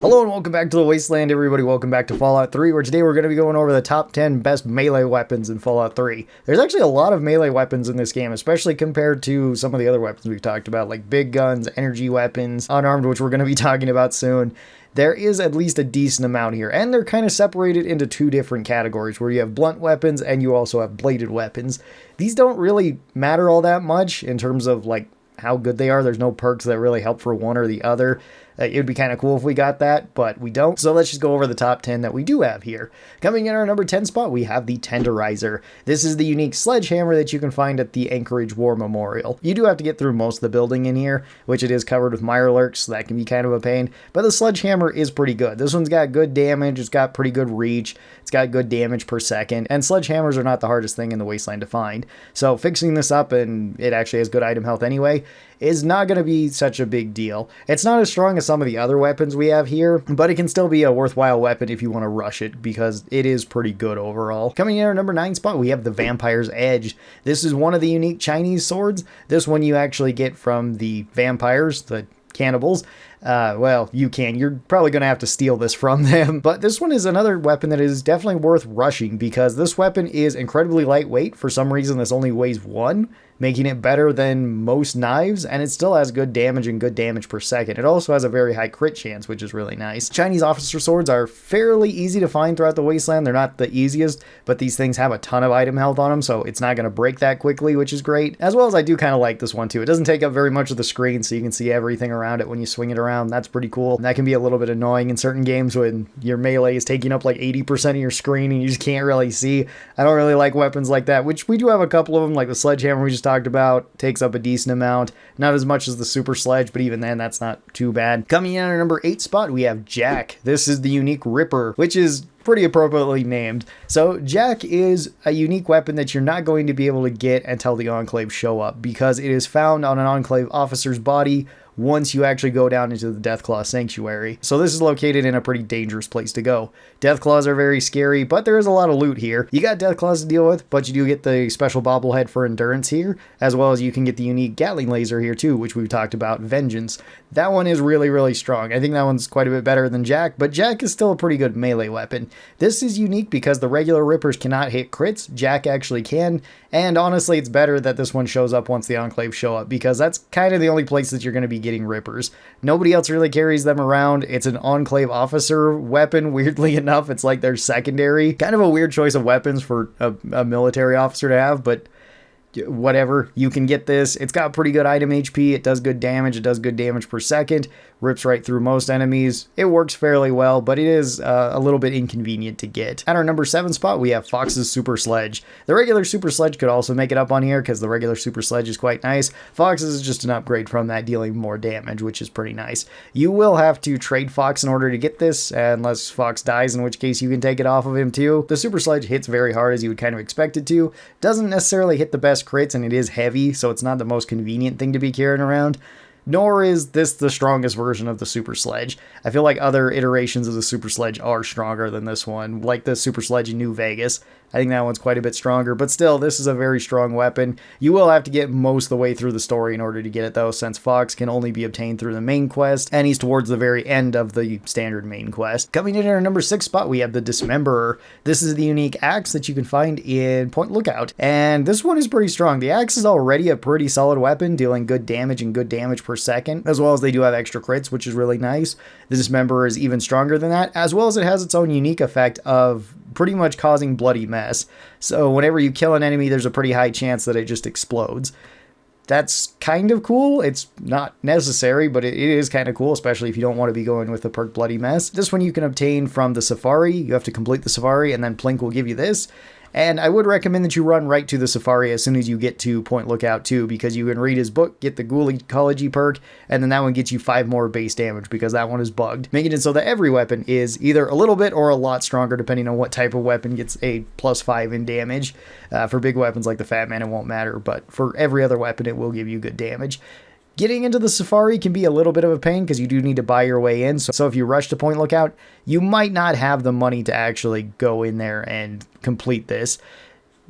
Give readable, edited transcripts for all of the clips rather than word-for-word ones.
Hello and welcome back to the Wasteland, everybody. Welcome back to Fallout 3, where today we're going to be going over the top 10 best melee weapons in Fallout 3. There's actually a lot of melee weapons in this game, especially compared to some of the other weapons we've talked about, like big guns, energy weapons, unarmed, which we're going to be talking about soon. There is at least a decent amount here, and they're kind of separated into two different categories, where you have blunt weapons and you also have bladed weapons. These don't really matter all that much in terms of like how good they are. There's no perks that really help for one or the other. It would be kind of cool if we got that, but we don't. So let's just go over the top 10 that we do have here. Coming in our number 10 spot, we have the Tenderizer. This is the unique sledgehammer that you can find at the Anchorage War Memorial. You do have to get through most of the building in here, which it is covered with mirelurks, so that can be kind of a pain. But the sledgehammer is pretty good. This one's got good damage, it's got pretty good reach, it's got good damage per second, and sledgehammers are not the hardest thing in the Wasteland to find. So fixing this up, and it actually has good item health anyway, is not going to be such a big deal. It's not as strong as some of the other weapons we have here, but it can still be a worthwhile weapon if you want to rush it, because it is pretty good overall. Coming in at our number 9 spot, we have the Vampire's Edge. This is one of the unique Chinese swords. This one you actually get from the vampires, the cannibals. Well, you can. You're probably going to have to steal this from them. But this one is another weapon that is definitely worth rushing, because this weapon is incredibly lightweight. For some reason, this only weighs 1, making it better than most knives, and it still has good damage and good damage per second. It also has a very high crit chance, which is really nice. Chinese officer swords are fairly easy to find throughout the Wasteland. They're not the easiest, but these things have a ton of item health on them, so it's not going to break that quickly, which is great. As well as I do kind of like this one too. It doesn't take up very much of the screen, so you can see everything around it when you swing it around. That's pretty cool. And that can be a little bit annoying in certain games when your melee is taking up like 80% of your screen and you just can't really see. I don't really like weapons like that, which we do have a couple of them, like the sledgehammer we just talked about. Takes up a decent amount. Not as much as the super sledge, but even then, that's not too bad. Coming in at our number 8 spot, we have Jack. This is the unique Ripper, which is pretty appropriately named. So Jack is a unique weapon that you're not going to be able to get until the Enclave show up, because it is found on an Enclave officer's body once you actually go down into the Deathclaw Sanctuary. So this is located in a pretty dangerous place to go. Deathclaws are very scary, but there is a lot of loot here. You got Deathclaws to deal with, but you do get the special bobblehead for endurance here, as well as you can get the unique Gatling laser here too, which we've talked about, Vengeance. That one is really, really strong. I think that one's quite a bit better than Jack, but Jack is still a pretty good melee weapon. This is unique because the regular Rippers cannot hit crits. Jack actually can, and honestly, it's better that this one shows up once the Enclave show up, because that's kind of the only place that you're going to be getting Rippers. Nobody else really carries them around. It's an Enclave officer weapon, weirdly enough. It's like their secondary. Kind of a weird choice of weapons for a military officer to have, but whatever, you can get this. It's got pretty good item HP. It does good damage. It does good damage per second. Rips right through most enemies. It works fairly well, but it is a little bit inconvenient to get. At our number 7 spot, we have Fox's Super Sledge. The regular Super Sledge could also make it up on here, because the regular Super Sledge is quite nice. Fox's is just an upgrade from that, dealing more damage, which is pretty nice. You will have to trade Fox in order to get this, unless Fox dies, in which case you can take it off of him too. The Super Sledge hits very hard, as you would kind of expect it to. Doesn't necessarily hit the best crits, and it is heavy, so it's not the most convenient thing to be carrying around. Nor is this the strongest version of the Super Sledge. I feel like other iterations of the Super Sledge are stronger than this one, like the Super Sledge in New Vegas. I think that one's quite a bit stronger, but still, this is a very strong weapon. You will have to get most of the way through the story in order to get it, though, since Fox can only be obtained through the main quest, and he's towards the very end of the standard main quest. Coming in at our number 6 spot, we have the Dismemberer. This is the unique axe that you can find in Point Lookout, and this one is pretty strong. The axe is already a pretty solid weapon, dealing good damage and good damage per second, as well as they do have extra crits, which is really nice. The Dismemberer is even stronger than that, as well as it has its own unique effect of pretty much causing bloody mess. So whenever you kill an enemy, there's a pretty high chance that it just explodes. That's kind of cool. It's not necessary, but it is kind of cool, especially if you don't want to be going with the perk Bloody Mess. This one you can obtain from the Safari. You have to complete the Safari, and then Plink will give you this. And I would recommend that you run right to the Safari as soon as you get to Point Lookout too, because you can read his book, get the Ghoul Ecology perk, and then that one gets you 5 more base damage, because that one is bugged, making it so that every weapon is either a little bit or a lot stronger, depending on what type of weapon gets a +5 in damage. For big weapons like the Fat Man, it won't matter, but for every other weapon, it will give you good damage. Getting into the Safari can be a little bit of a pain, because you do need to buy your way in. So if you rush to Point Lookout, you might not have the money to actually go in there and complete this.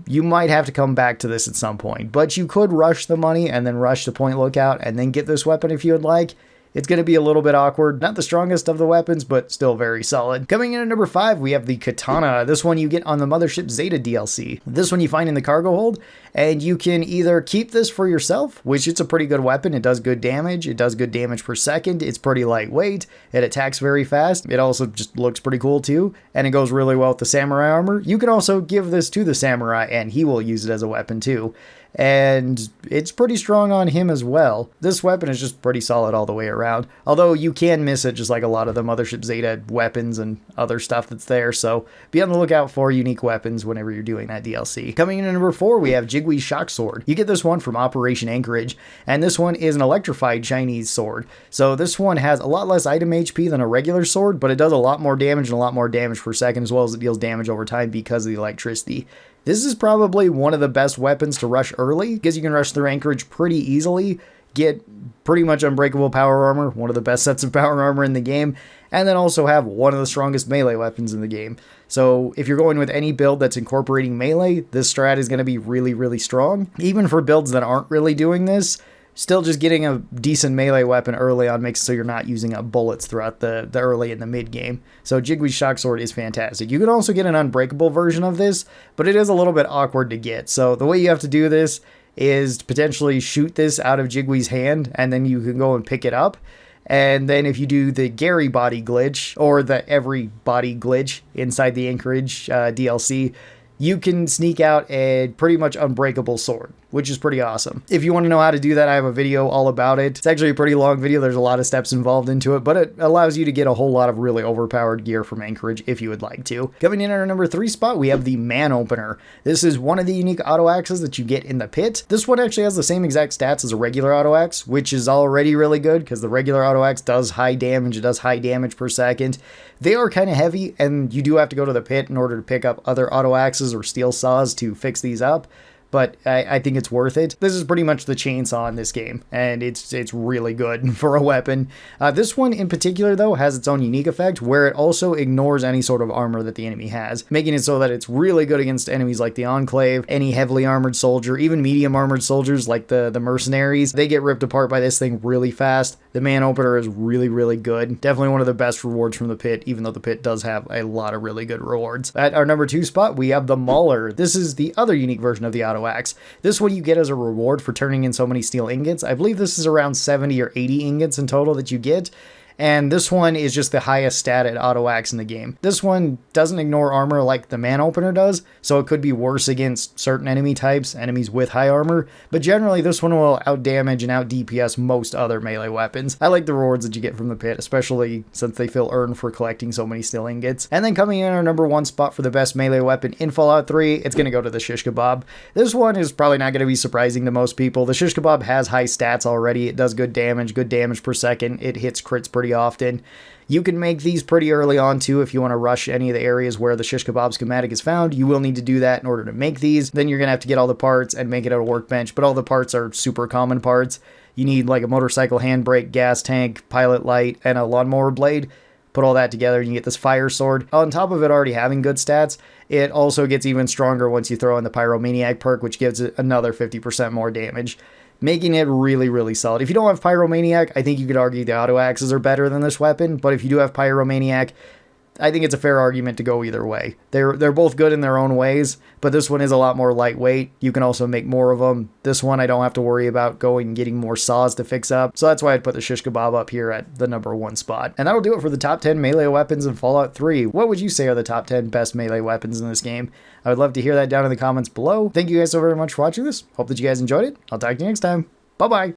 You might have to come back to this at some point, but you could rush the money and then rush to Point Lookout and then get this weapon if you would like. it's going to be a little bit awkward. Not the strongest of the weapons, but still very solid. Coming in at number 5, we have the Katana. This one you get on the Mothership Zeta DLC. This one you find in the cargo hold, and you can either keep this for yourself, which it's a pretty good weapon. It does good damage. It does good damage per second. It's pretty lightweight. It attacks very fast. It also just looks pretty cool too, and it goes really well with the samurai armor. You can also give this to the samurai, and he will use it as a weapon too. And it's pretty strong on him as well. This weapon is just pretty solid all the way around, although you can miss it just like a lot of the Mothership Zeta weapons and other stuff that's there, so be on the lookout for unique weapons whenever you're doing that DLC. Coming in at number 4, we have Jigu Shocksword. You get this one from Operation Anchorage, and this one is an electrified Chinese sword. So this one has a lot less item HP than a regular sword, but it does a lot more damage and a lot more damage per second, as well as it deals damage over time because of the electricity. This is probably one of the best weapons to rush early, because you can rush through Anchorage pretty easily, get pretty much unbreakable power armor, one of the best sets of power armor in the game, and then also have one of the strongest melee weapons in the game. So if you're going with any build that's incorporating melee, this strat is going to be really, really strong. Even for builds that aren't really doing this, still just getting a decent melee weapon early on makes it so you're not using up bullets throughout the early and the mid game. So Jigu Shocksword is fantastic. You can also get an unbreakable version of this, but it is a little bit awkward to get. So the way you have to do this is to potentially shoot this out of Jigui's hand, and then you can go and pick it up. And then if you do the Gary body glitch, or the every body glitch inside the Anchorage DLC, you can sneak out a pretty much unbreakable sword, which is pretty awesome. If you want to know how to do that, I have a video all about it. It's actually a pretty long video. There's a lot of steps involved into it, but it allows you to get a whole lot of really overpowered gear from Anchorage if you would like to. Coming in at our number 3 spot, we have the Man Opener. This is one of the unique auto axes that you get in the pit. This one actually has the same exact stats as a regular auto axe, which is already really good because the regular auto axe does high damage. It does high damage per second. They are kind of heavy, and you do have to go to the pit in order to pick up other auto axes or steel saws to fix these up. But I think it's worth it. This is pretty much the chainsaw in this game, and it's really good for a weapon. This one in particular, though, has its own unique effect, where it also ignores any sort of armor that the enemy has, making it so that it's really good against enemies like the Enclave, any heavily armored soldier, even medium armored soldiers like the mercenaries. They get ripped apart by this thing really fast. The Man Opener is really, really good. Definitely one of the best rewards from the pit, even though the pit does have a lot of really good rewards. At our number 2 spot, we have the Mauler. This is the other unique version of the auto axe. This one you get as a reward for turning in so many steel ingots. I believe this is around 70 or 80 ingots in total that you get. And this one is just the highest statted auto axe in the game. This one doesn't ignore armor like the Man Opener does, so it could be worse against certain enemy types, enemies with high armor, but generally this one will outdamage and out DPS most other melee weapons. I like the rewards that you get from the pit, especially since they feel earned for collecting so many steel ingots. And then coming in our number 1 spot for the best melee weapon in Fallout 3, it's going to go to the Shish Kebab. This one is probably not going to be surprising to most people. The Shish Kebab has high stats already. It does good damage per second. It hits crits pretty often. You can make these pretty early on too if you want to rush any of the areas where the Shish Kebab schematic is found. You will need to do that in order to make these. Then you're going to have to get all the parts and make it at a workbench, but all the parts are super common parts. You need like a motorcycle handbrake, gas tank, pilot light, and a lawnmower blade. Put all that together and you get this fire sword. On top of it already having good stats, it also gets even stronger once you throw in the Pyromaniac perk, which gives it another 50% more damage, making it really, really solid. If you don't have Pyromaniac, I think you could argue the auto axes are better than this weapon, but if you do have Pyromaniac, I think it's a fair argument to go either way. They're both good in their own ways, but this one is a lot more lightweight. You can also make more of them. This one I don't have to worry about going and getting more saws to fix up, so that's why I'd put the Shish Kebab up here at the number 1 spot. And that'll do it for the top 10 melee weapons in Fallout 3. What would you say are the top 10 best melee weapons in this game? I would love to hear that down in the comments below. Thank you guys so very much for watching this. Hope that you guys enjoyed it. I'll talk to you next time. Bye-bye.